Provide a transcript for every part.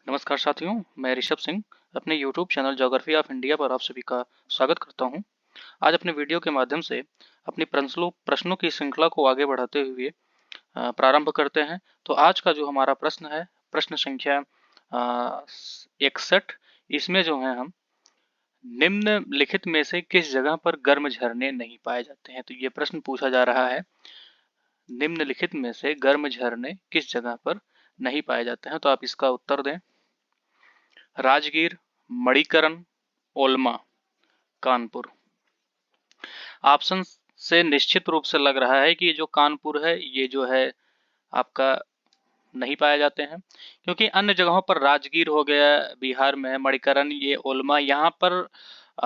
नमस्कार साथियों, मैं ऋषभ सिंह अपने YouTube channel geography of India पर आप सभी का स्वागत करता हूं। आज अपने वीडियो के माध्यम से अपनी प्रश्नों की श्रृंखला को आगे बढ़ाते हुए प्रारंभ करते हैं। तो आज का जो हमारा प्रश्न है, प्रश्न संख्या 61। इसमें जो है हम निम्नलिखित में से किस जगह पर गर्म झरने नहीं पाए जाते हैं। तो ये प्रश्न पूछा जा रहा है, निम्नलिखित में से गर्म झरने किस जगह पर नहीं पाए जाते हैं। तो आप इसका उत्तर दें। राजगीर, मणिकरण, ओल्मा, कानपुर। ऑप्शन से निश्चित रूप से लग रहा है कि ये जो कानपुर है ये जो है आपका नहीं पाए जाते हैं, क्योंकि अन्य जगहों पर राजगीर हो गया, बिहार में है मणिकरण, ये ओल्मा यहाँ पर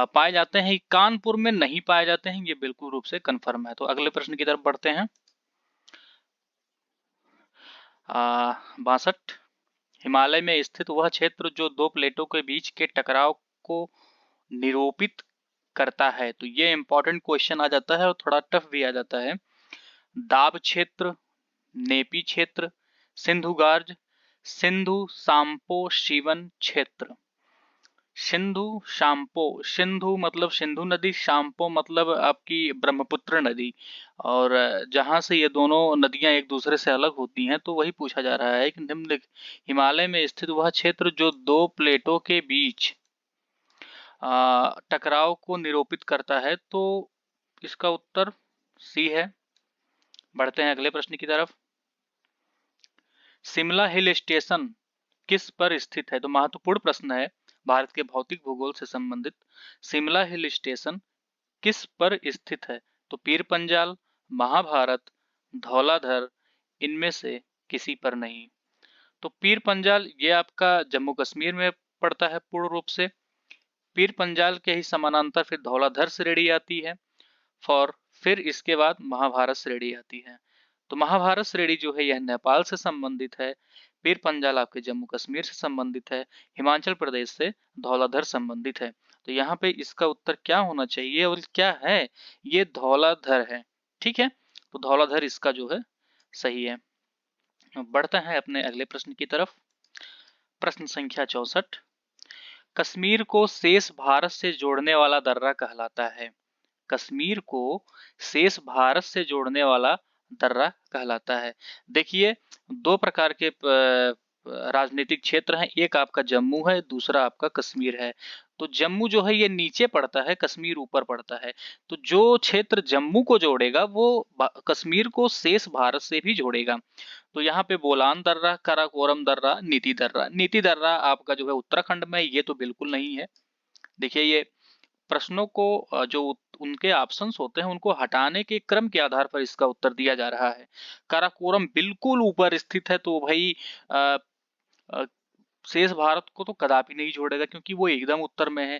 पाए जाते हैं, कानपुर में नहीं पाए जाते हैं। ये बिल्कुल रूप से कंफर्म है। तो अगले प्रश्न की तरफ बढ़ते हैं। 62। हिमालय में स्थित वह क्षेत्र जो दो प्लेटों के बीच के टकराव को निरूपित करता है। तो ये इंपॉर्टेंट क्वेश्चन आ जाता है और थोड़ा टफ भी आ जाता है। दाब क्षेत्र, नेपी क्षेत्र, सिंधु गार्ज, सिंधु सांपो शिवन क्षेत्र। सिंधु शाम्पो, सिंधु मतलब सिंधु नदी, शाम्पो मतलब आपकी ब्रह्मपुत्र नदी। और जहां से ये दोनों नदियां एक दूसरे से अलग होती हैं, तो वही पूछा जा रहा है कि निम्न हिमालय में स्थित वह क्षेत्र जो दो प्लेटों के बीच टकराव को निरूपित करता है। तो इसका उत्तर सी है। बढ़ते हैं अगले प्रश्न की तरफ। शिमला हिल स्टेशन किस पर स्थित है। तो महत्वपूर्ण प्रश्न है, भारत के भौतिक भूगोल से संबंधित। शिमला हिल स्टेशन किस पर स्थित है। तो पीर पंजाल, महाभारत, धौलाधर, इनमें से किसी पर नहीं। तो पीर पंजाल ये आपका जम्मू कश्मीर में पड़ता है पूर्ण रूप से। पीर पंजाल के ही समानांतर फिर धौलाधर श्रेणी आती है, और फिर इसके बाद महाभारत श्रेणी आती है। तो महाभारत श्रेणी जो है यह नेपाल से संबंधित है। पीर पंजाल आपके जम्मू कश्मीर से संबंधित है। हिमाचल प्रदेश से धौलाधर संबंधित है। तो यहाँ पे इसका उत्तर क्या होना चाहिए और क्या है, ये धौलाधर है। ठीक है, तो धौलाधर इसका जो है सही है। बढ़ते हैं अपने अगले प्रश्न की तरफ। प्रश्न संख्या 64। कश्मीर को शेष भारत से जोड़ने वाला दर्रा कहलाता है। कश्मीर को शेष भारत से जोड़ने वाला दर्रा कहलाता है। देखिए, दो प्रकार के राजनीतिक क्षेत्र हैं, एक आपका जम्मू है, दूसरा आपका कश्मीर है। तो जम्मू जो है ये नीचे पड़ता है, कश्मीर ऊपर पड़ता है। तो जो क्षेत्र जम्मू को जोड़ेगा वो कश्मीर को शेष भारत से भी जोड़ेगा। तो यहाँ पे बोलान दर्रा, काराकोरम दर्रा, नीति दर्रा। नीति दर्रा आपका जो है उत्तराखंड में, ये तो बिल्कुल नहीं है। देखिए, ये प्रश्नों को जो उनके ऑप्शंस होते हैं उनको हटाने के क्रम के आधार पर इसका उत्तर दिया जा रहा है। काराकोरम बिल्कुल ऊपर स्थित है, तो भाई शेष भारत को तो कदापि नहीं जोड़ेगा, क्योंकि वो एकदम उत्तर में है।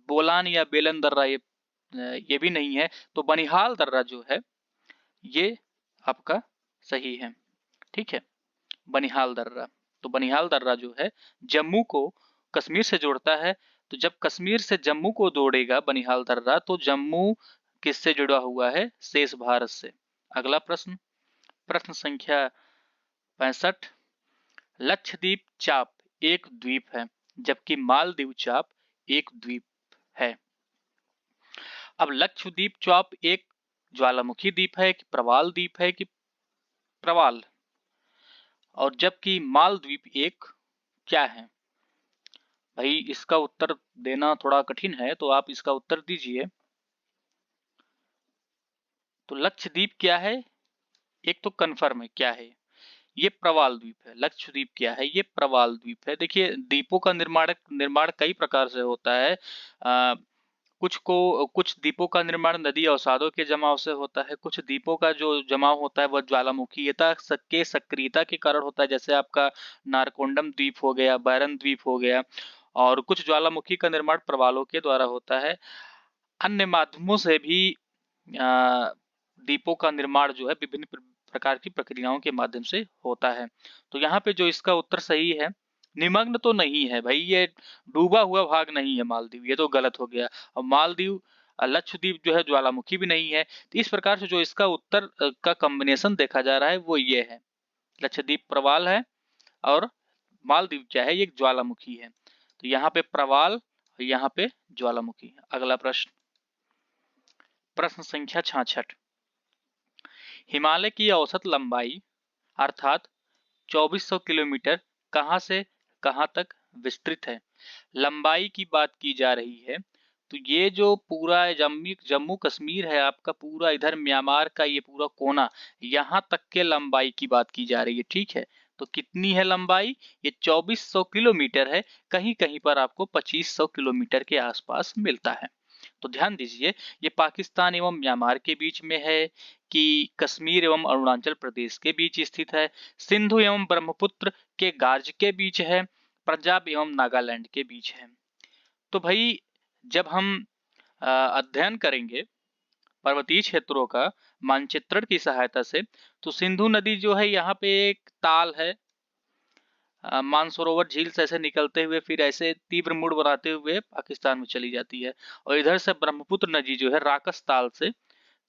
बोलान या बेलन दर्रा ये भी नहीं है। तो बनिहाल दर्रा जो है ये आपका सही है। ठीक है, बनिहाल दर्रा। तो बनिहाल दर्रा जो है जम्मू को कश्मीर से जोड़ता है। तो जब कश्मीर से जम्मू को जोड़ेगा बनिहाल दर्रा, तो जम्मू किससे जुड़ा हुआ है, शेष भारत से। अगला प्रश्न, प्रश्न संख्या 65। लक्षद्वीप चाप एक द्वीप है, जबकि मालदीव चाप एक द्वीप है। अब लक्षद्वीप चाप एक ज्वालामुखी द्वीप है कि प्रवाल द्वीप है कि प्रवाल, और जबकि मालद्वीप एक क्या है। भाई इसका उत्तर देना थोड़ा कठिन है, तो आप इसका उत्तर दीजिए। तो लक्षद्वीप क्या है, एक तो कंफर्म है क्या है, ये प्रवाल द्वीप है। लक्षद्वीप क्या है, ये प्रवाल द्वीप है। देखिए, द्वीपों का निर्माण कई प्रकार से होता है। कुछ द्वीपों का निर्माण नदी अवसादों के जमाव से होता है। कुछ द्वीपों का जो जमाव होता है वह ज्वालामुखीयता के सक्रियता के कारण होता है, जैसे आपका नारकोंडम द्वीप हो गया, बैरन द्वीप हो गया। और कुछ ज्वालामुखी का निर्माण प्रवालों के द्वारा होता है। अन्य माध्यमों से भी द्वीपों का निर्माण जो है विभिन्न प्रकार की प्रक्रियाओं के माध्यम से होता है। तो यहाँ पे जो इसका उत्तर सही है, निमग्न तो नहीं है भाई, ये डूबा हुआ भाग नहीं है मालदीव, ये तो गलत हो गया। और मालदीव लक्षद्वीप जो है ज्वालामुखी भी नहीं है। तो इस प्रकार से जो इसका उत्तर का कॉम्बिनेशन देखा जा रहा है वो ये है, लक्षद्वीप प्रवाल है और मालदीव क्या है, ये एक ज्वालामुखी है। तो यहाँ पे प्रवाल और यहाँ पे ज्वालामुखी। अगला प्रश्न, प्रश्न संख्या 66, हिमालय की औसत लंबाई अर्थात 2400 किलोमीटर कहाँ से कहाँ तक विस्तृत है। लंबाई की बात की जा रही है, तो ये जो पूरा जम्मू कश्मीर है आपका, पूरा इधर म्यांमार का ये पूरा कोना, यहाँ तक के लंबाई की बात की जा रही है। ठीक है, तो कितनी है लंबाई, ये 2400 किलोमीटर है। कहीं कहीं पर आपको 2500 किलोमीटर के आसपास मिलता है। तो ध्यान दीजिए, ये पाकिस्तान एवं म्यांमार के बीच में है कि कश्मीर एवं अरुणाचल प्रदेश के बीच स्थित है, सिंधु एवं ब्रह्मपुत्र के गार्ज के बीच है, पंजाब एवं नागालैंड के बीच है। तो भाई जब हम अध्ययन करेंगे पर्वतीय क्षेत्रों का मानचित्रण की सहायता से, तो सिंधु नदी जो है यहाँ पे एक ताल है, मानसरोवर झील से ऐसे निकलते हुए फिर ऐसे तीव्र मुड़ बनाते हुए पाकिस्तान में चली जाती है। और इधर से ब्रह्मपुत्र नदी जो है राकस ताल से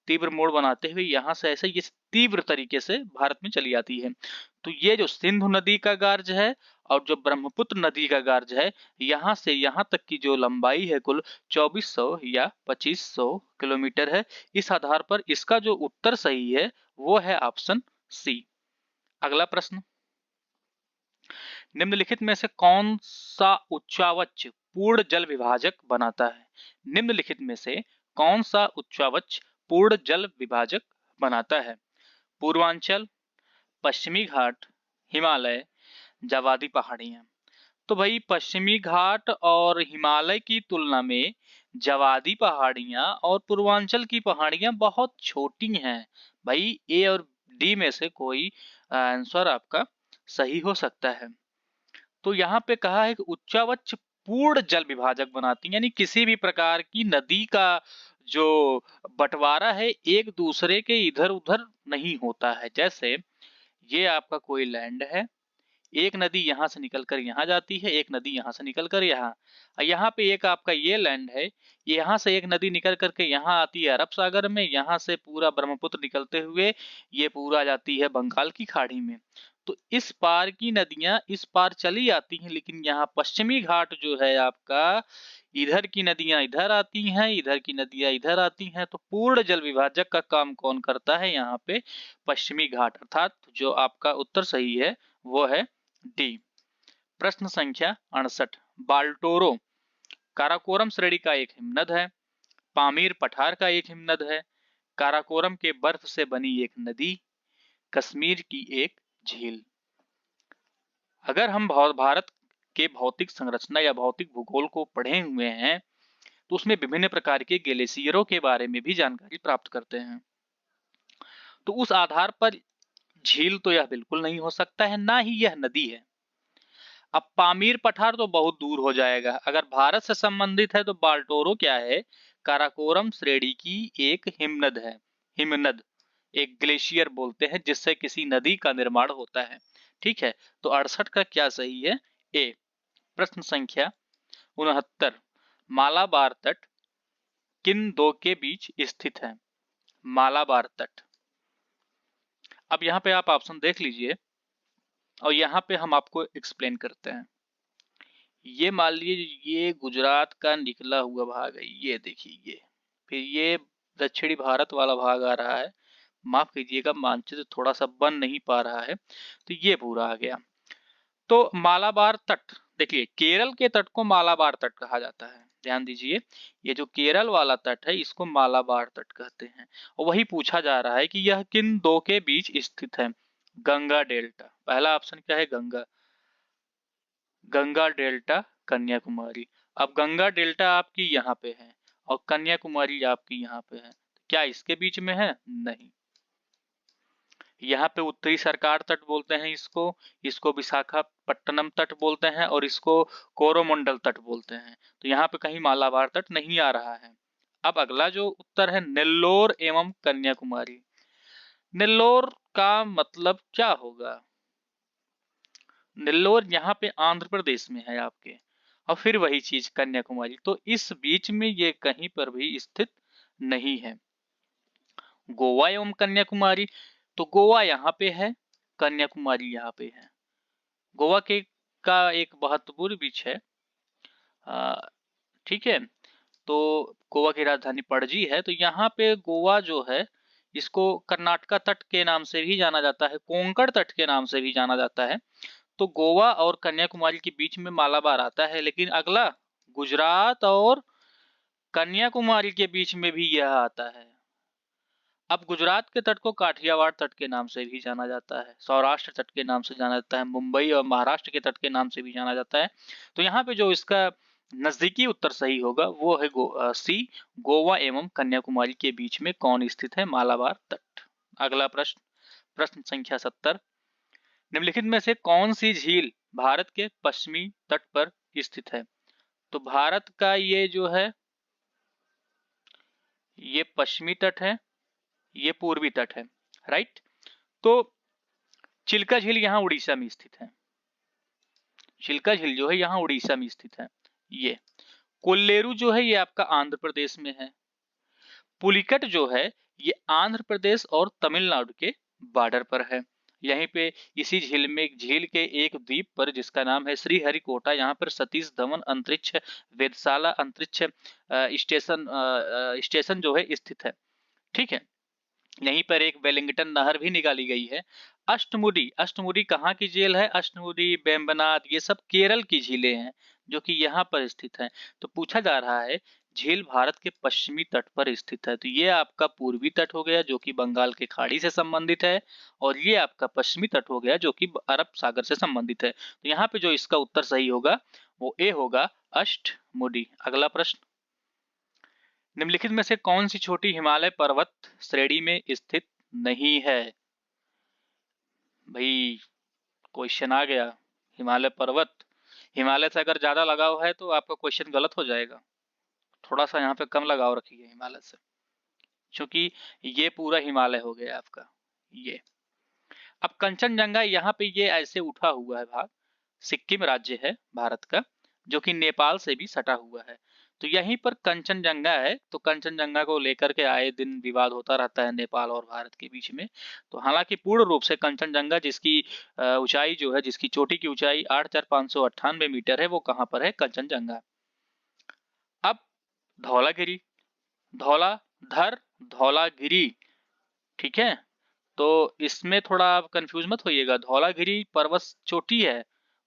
तीव्र मोड़ बनाते हुए यहाँ से ऐसे ये तीव्र तरीके से भारत में चली आती है। तो ये जो सिंधु नदी का गार्ज है और जो ब्रह्मपुत्र नदी का गार्ज है, यहाँ से यहाँ तक की जो लंबाई है कुल 2400 या 2500 किलोमीटर है। इस आधार पर इसका जो उत्तर सही है वो है ऑप्शन सी। अगला प्रश्न, निम्नलिखित में से कौन सा उच्चावच पूर्ण जल विभाजक बनाता है। निम्नलिखित में से कौन सा उच्चावच पूर्ण जल विभाजक बनाता है। पूर्वांचल, पश्चिमी घाट, हिमालय, जावादी पहाड़ियां। तो भाई पश्चिमी घाट और हिमालय की तुलना में जवादी पहाड़ियां और पूर्वांचल की पहाड़ियां बहुत छोटी हैं। भाई ए और डी में से कोई आंसर आपका सही हो सकता है। तो यहाँ पे कहा है कि उच्चावच पूर्ण जल विभाजक बनाती हैं, यानी किसी भी प्रकार की नदी का जो बंटवारा है एक दूसरे के इधर उधर नहीं होता है। जैसे ये आपका कोई लैंड है, एक नदी यहाँ से निकलकर यहाँ जाती है, एक नदी यहाँ से निकलकर यहाँ, यहाँ पे एक आपका ये लैंड है, यहाँ से एक नदी निकल करके यहाँ आती है अरब सागर में, यहाँ से पूरा ब्रह्मपुत्र निकलते हुए ये पूरा जाती है बंगाल की खाड़ी में। तो इस पार की नदियां इस पार चली आती हैं, लेकिन यहाँ पश्चिमी घाट जो है आपका, इधर की नदियां इधर आती हैं, इधर की नदियां इधर आती हैं। तो पूर्ण जल विभाजक का काम कौन करता है यहाँ पे, पश्चिमी घाट। अर्थात जो आपका उत्तर सही है वो है डी। प्रश्न संख्या 68, बाल्टोरो काराकोरम श्रेणी का एक हिमनद है, पामीर पठार का एक हिमनद है, काराकोरम के बर्फ से बनी एक नदी, कश्मीर की एक झील। अगर हम भारत के भौतिक संरचना या भौतिक भूगोल को पढ़े हुए हैं तो उसमें विभिन्न प्रकार के ग्लेशियरों के बारे में भी जानकारी प्राप्त करते हैं। तो उस आधार पर झील तो यह बिल्कुल नहीं हो सकता है, ना ही यह नदी है। अब पामीर पठार तो बहुत दूर हो जाएगा। अगर भारत से संबंधित है तो बाल्टोरो क्या है, काराकोरम श्रेणी की एक हिमनद है। हिमनद एक ग्लेशियर बोलते हैं जिससे किसी नदी का निर्माण होता है। ठीक है, तो 68 का क्या सही है, ए। प्रश्न संख्या 69, मालाबार तट किन दो के बीच स्थित है। मालाबार तट, अब यहाँ पे आप ऑप्शन देख लीजिए और यहाँ पे हम आपको एक्सप्लेन करते हैं। ये मान लीजिए ये गुजरात का निकला हुआ भाग है, ये देखिए ये, फिर ये दक्षिणी भारत वाला भाग आ रहा है। माफ कीजिएगा मानचित्र थोड़ा सा बन नहीं पा रहा है, तो ये पूरा आ गया। तो मालाबार तट, देखिए केरल के तट को मालाबार तट कहा जाता है। ध्यान दीजिए, ये जो केरल वाला तट है इसको मालाबार तट कहते हैं। और वही पूछा जा रहा है कि यह किन दो के बीच स्थित है। गंगा डेल्टा, पहला ऑप्शन क्या है, गंगा। गंगा डेल्टा कन्याकुमारी। अब गंगा डेल्टा आपकी यहाँ पे है और कन्याकुमारी आपकी यहाँ पे है, क्या इसके बीच में है, नहीं। यहाँ पे उत्तरी सरकार तट बोलते हैं इसको, इसको विशाखापट्टनम तट बोलते हैं और इसको कोरोमंडल तट बोलते हैं। तो यहाँ पे कहीं मालाबार तट नहीं आ रहा है। अब अगला जो उत्तर है, नेल्लोर एवं कन्याकुमारी। नेल्लोर का मतलब क्या होगा, नेल्लोर यहाँ पे आंध्र प्रदेश में है आपके, और फिर वही चीज कन्याकुमारी, तो इस बीच में ये कहीं पर भी स्थित नहीं है। गोवा एवं कन्याकुमारी, तो गोवा यहाँ पे है, कन्याकुमारी यहाँ पे है। गोवा के का एक महत्वपूर्ण बीच है। ठीक है, तो गोवा की राजधानी पणजी है। तो यहाँ पे गोवा जो है इसको कर्नाटका तट के नाम से भी जाना जाता है, कोंकण तट के नाम से भी जाना जाता है। तो गोवा और कन्याकुमारी के बीच में मालाबार आता है, लेकिन अगला गुजरात और कन्याकुमारी के बीच में भी यह आता है। अब गुजरात के तट को काठियावाड़ तट के नाम से भी जाना जाता है, सौराष्ट्र तट के नाम से जाना जाता है, मुंबई और महाराष्ट्र के तट के नाम से भी जाना जाता है। तो यहाँ पे जो इसका नजदीकी उत्तर सही होगा वो है सी, गोवा एवं कन्याकुमारी के बीच में कौन स्थित है? मालाबार तट। अगला प्रश्न, प्रश्न संख्या 70, निम्नलिखित में से कौन सी झील भारत के पश्चिमी तट पर स्थित है? तो भारत का ये जो है ये पश्चिमी तट है, ये पूर्वी तट है, राइट। तो चिल्का झील यहाँ उड़ीसा में स्थित है। चिल्का झील जो है यहाँ उड़ीसा में स्थित है। ये कोल्लेरू जो है ये आपका आंध्र प्रदेश में है। पुलिकट जो है ये आंध्र प्रदेश और तमिलनाडु के बॉर्डर पर है। यहीं पे इसी झील में झील के एक द्वीप पर जिसका नाम है श्रीहरिकोटा, यहाँ पर सतीश धवन अंतरिक्ष वेधशाला अंतरिक्ष स्टेशन जो है स्थित है। ठीक है, यहीं पर एक वेलिंगटन नहर भी निकाली गई है। अष्टमुडी, अष्टमुडी कहाँ की झील है? अष्टमुडी, बेम्बनाद, ये सब केरल की झीलें हैं जो कि यहाँ पर स्थित है। तो पूछा जा रहा है झील भारत के पश्चिमी तट पर स्थित है। तो ये आपका पूर्वी तट हो गया जो कि बंगाल के खाड़ी से संबंधित है, और ये आपका पश्चिमी तट हो गया जो कि अरब सागर से संबंधित है। तो यहाँ पे जो इसका उत्तर सही होगा वो ए होगा, अष्टमुडी। अगला प्रश्न, निम्नलिखित में से कौन सी छोटी हिमालय पर्वत श्रेणी में स्थित नहीं है? भाई क्वेश्चन आ गया, हिमालय पर्वत। हिमालय से अगर ज्यादा लगाव है तो आपका क्वेश्चन गलत हो जाएगा। थोड़ा सा यहाँ पे कम लगाव रखिए हिमालय से, क्योंकि ये पूरा हिमालय हो गया आपका ये। अब कंचनजंगा यहाँ पे ये ऐसे उठा हुआ है भाग, सिक्किम राज्य है भारत का जो कि नेपाल से भी सटा हुआ है। तो यहीं पर कंचनजंगा है। तो कंचनजंगा को लेकर के आए दिन विवाद होता रहता है नेपाल और भारत के बीच में। तो हालांकि पूर्ण रूप से कंचनजंगा जिसकी ऊंचाई जो है, जिसकी चोटी की ऊंचाई 8,598 मीटर है, वो कहाँ पर है? कंचनजंगा। अब धौलागिरी, धौलाधर, धौलागिरी, ठीक है। तो इसमें थोड़ा आप कंफ्यूज मत होइएगा। धौलागिरी पर्वत चोटी है,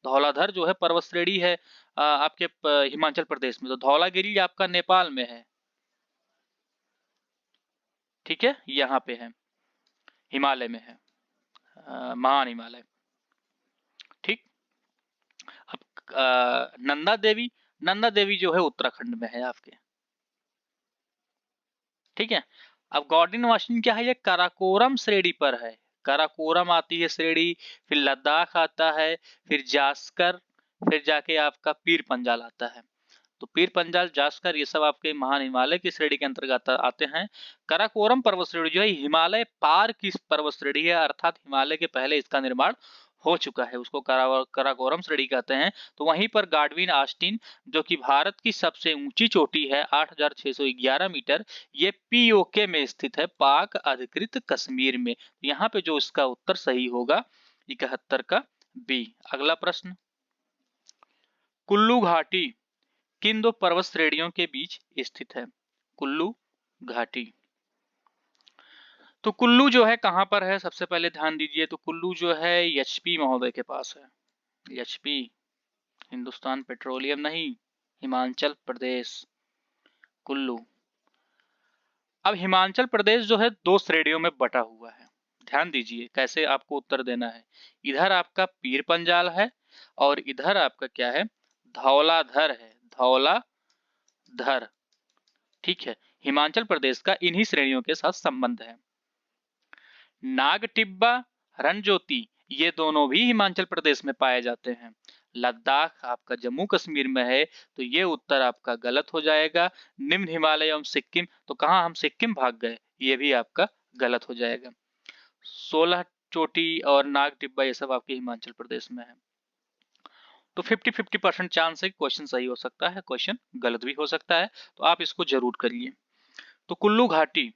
धौलाधर जो है पर्वत श्रेणी है आपके हिमाचल प्रदेश में। तो धौलागिरी आपका नेपाल में है, ठीक है, यहाँ पे है, हिमालय में है, महान हिमालय। ठीक। अब नंदा देवी, नंदा देवी जो है उत्तराखंड में है आपके, ठीक है। अब गॉर्डियन वाशिन क्या है? ये काराकोरम श्रेणी पर है। काराकोरम आती है श्रेणी, फिर लद्दाख आता है, फिर जास्कर, फिर जाके आपका पीर पंजाल आता है। तो पीर पंजाल, जास्कर, ये सब आपके महान हिमालय की श्रेणी के अंतर्गत आते हैं। काराकोरम पर्वत श्रेणी जो है हिमालय पार की पर्वत श्रेणी है, अर्थात हिमालय के पहले इसका निर्माण हो चुका है, उसको काराकोरम श्रेणी कहते हैं। तो वहीं पर गाडविन आस्टीन जो कि भारत की सबसे ऊंची चोटी है 8,611 मीटर, ये पीओके में स्थित है, पाक अधिकृत कश्मीर में। यहाँ पे जो इसका उत्तर सही होगा 71 का बी। अगला प्रश्न, कुल्लू घाटी किन दो पर्वत श्रेणियों के बीच स्थित है? कुल्लू घाटी। तो कुल्लू जो है कहां पर है? सबसे पहले ध्यान दीजिए, तो कुल्लू जो है एचपी महोदय के पास है। एचपी, हिंदुस्तान पेट्रोलियम नहीं, हिमाचल प्रदेश, कुल्लू। अब हिमाचल प्रदेश जो है दो श्रेणियों में बटा हुआ है। ध्यान दीजिए कैसे आपको उत्तर देना है। इधर आपका पीर पंजाल है और इधर आपका क्या है? धौलाधर है, धौलाधर, ठीक है। हिमाचल प्रदेश का इन्हीं श्रेणियों के साथ संबंध है। नाग टिब्बा, रणज्योति, ये दोनों भी हिमाचल प्रदेश में पाए जाते हैं। लद्दाख आपका जम्मू कश्मीर में है, तो ये उत्तर आपका गलत हो जाएगा। निम्न हिमालय एवं सिक्किम, तो कहां हम सिक्किम भाग गए, ये भी आपका गलत हो जाएगा। 16 चोटी और नाग टिब्बा ये सब आपके हिमाचल प्रदेश में है। तो 50-50% चांस है क्वेश्चन सही हो सकता है, क्वेश्चन गलत भी हो सकता है, तो आप इसको जरूर करिए। तो कुल्लू घाटी,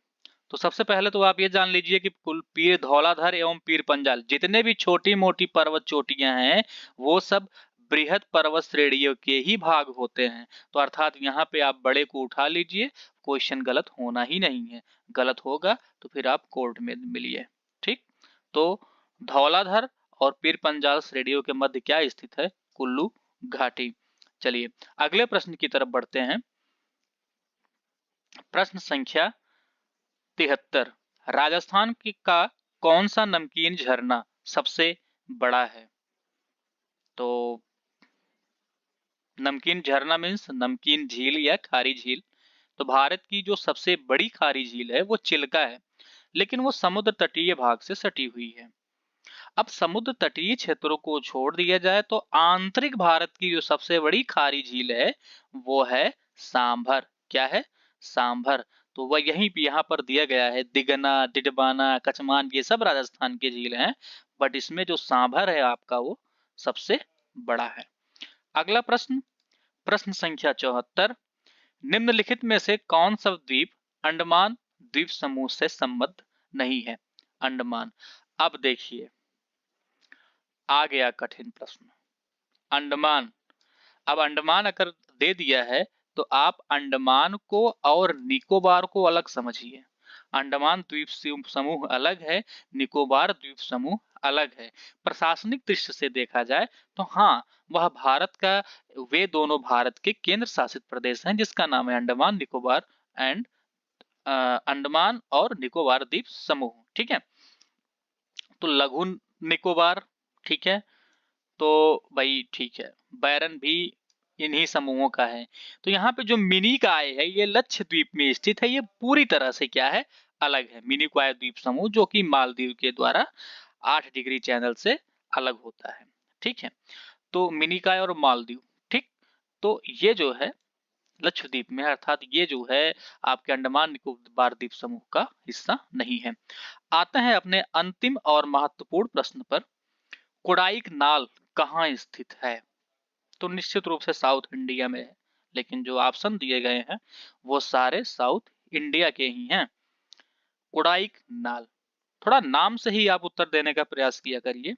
तो सबसे पहले तो आप ये जान लीजिए कि पीर धौलाधर एवं पीर पंजाल जितने भी छोटी मोटी पर्वत चोटियां हैं वो सब बृहद पर्वत श्रेणियों के ही भाग होते हैं। तो अर्थात यहाँ पे आप बड़े को उठा लीजिए, क्वेश्चन गलत होना ही नहीं है। गलत होगा तो फिर आप कोर्ट में मिलिए। ठीक, तो धौलाधर और पीर पंजाल श्रेणियों के मध्य क्या स्थित है? कुल्लू घाटी। चलिए अगले प्रश्न की तरफ बढ़ते हैं। प्रश्न संख्या 73। राजस्थान का कौन सा नमकीन झरना सबसे बड़ा है? तो नमकीन झरना मीन्स नमकीन झील या खारी झील। तो भारत की जो सबसे बड़ी खारी झील है वो चिल्का है, लेकिन वो समुद्र तटीय भाग से सटी हुई है। अब समुद्र तटीय क्षेत्रों को छोड़ दिया जाए तो आंतरिक भारत की जो सबसे बड़ी खारी झील है वो है सांभर। क्या है? सांभर। तो वह यहीं पे यहाँ पर दिया गया है। दिगना, डिडबाना, कचमान ये सब राजस्थान के झील हैं, बट इसमें जो सांभर है आपका वो सबसे बड़ा है। अगला प्रश्न, प्रश्न संख्या 74। निम्नलिखित में से कौन सा द्वीप अंडमान द्वीप समूह से संबद्ध नहीं है? अंडमान। अब देखिए आ गया कठिन प्रश्न, अंडमान। अब अंडमान अगर दे दिया है तो आप अंडमान को और निकोबार को अलग समझिए। अंडमान द्वीप समूह अलग है, निकोबार द्वीप समूह अलग है। प्रशासनिक दृष्टि से देखा जाए तो हाँ, वह भारत का, वे दोनों भारत के केंद्र शासित प्रदेश हैं जिसका नाम है अंडमान निकोबार एंड अंडमान और निकोबार द्वीप समूह। ठीक है, तो लघु निकोबार, ठीक है, तो भाई ठीक है, बैरन भी इन्हीं समूहों का है। तो यहाँ पे जो मिनिकॉय है ये लक्षद्वीप में स्थित है। ये पूरी तरह से क्या है? अलग है। मिनिकॉय द्वीप समूह जो कि मालदीव के द्वारा 8 डिग्री चैनल से अलग होता है। ठीक है, तो मिनिकॉय और मालदीव। ठीक, तो ये जो है लक्षद्वीप में, अर्थात ये जो है आपके अंडमान निकोबार द्वीप समूह का हिस्सा नहीं है। आते हैं अपने अंतिम और महत्वपूर्ण प्रश्न पर। कोडाइकनाल कहाँ स्थित है? तो निश्चित रूप से साउथ इंडिया में है, लेकिन जो ऑप्शन दिए गए हैं वो सारे साउथ इंडिया के ही हैं। कोडाइकनाल, थोड़ा नाम से ही आप उत्तर देने का प्रयास किया करिए।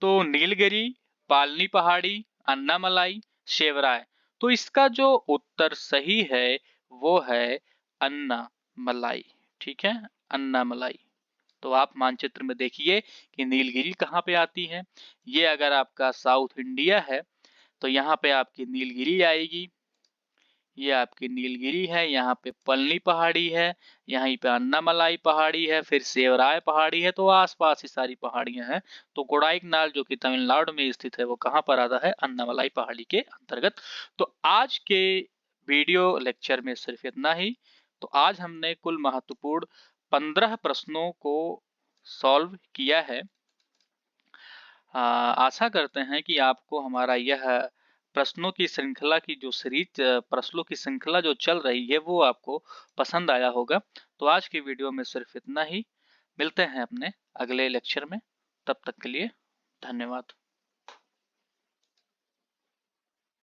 तो नीलगिरी, पालनी पहाड़ी, अन्नामलाई, शेवराय। तो इसका जो उत्तर सही है वो है अन्नामलाई। ठीक है, अन्नामलाई। तो आप मानचित्र में देखिए कि नीलगिरी कहाँ पे आती है। ये अगर आपका साउथ इंडिया है तो यहाँ पे आपकी नीलगिरी आएगी। ये आपकी नीलगिरी है, यहाँ पे पलनी पहाड़ी है, यहीं पे अन्नामलाई पहाड़ी है, फिर सेवराय पहाड़ी है। तो आसपास ही सारी पहाड़ियां हैं। तो कोडाइकनाल जो कि तमिलनाडु में स्थित है वो कहाँ पर आता है? अन्नामलाई पहाड़ी के अंतर्गत। तो आज के वीडियो लेक्चर में सिर्फ इतना ही। तो आज हमने कुल महत्वपूर्ण 15 प्रश्नों को सॉल्व किया है। आशा करते हैं कि आपको हमारा यह प्रश्नों की श्रृंखला की जो सीरीज, प्रश्नों की श्रृंखला जो चल रही है वो आपको पसंद आया होगा। तो आज की वीडियो में सिर्फ इतना ही। मिलते हैं अपने अगले लेक्चर में, तब तक के लिए धन्यवाद।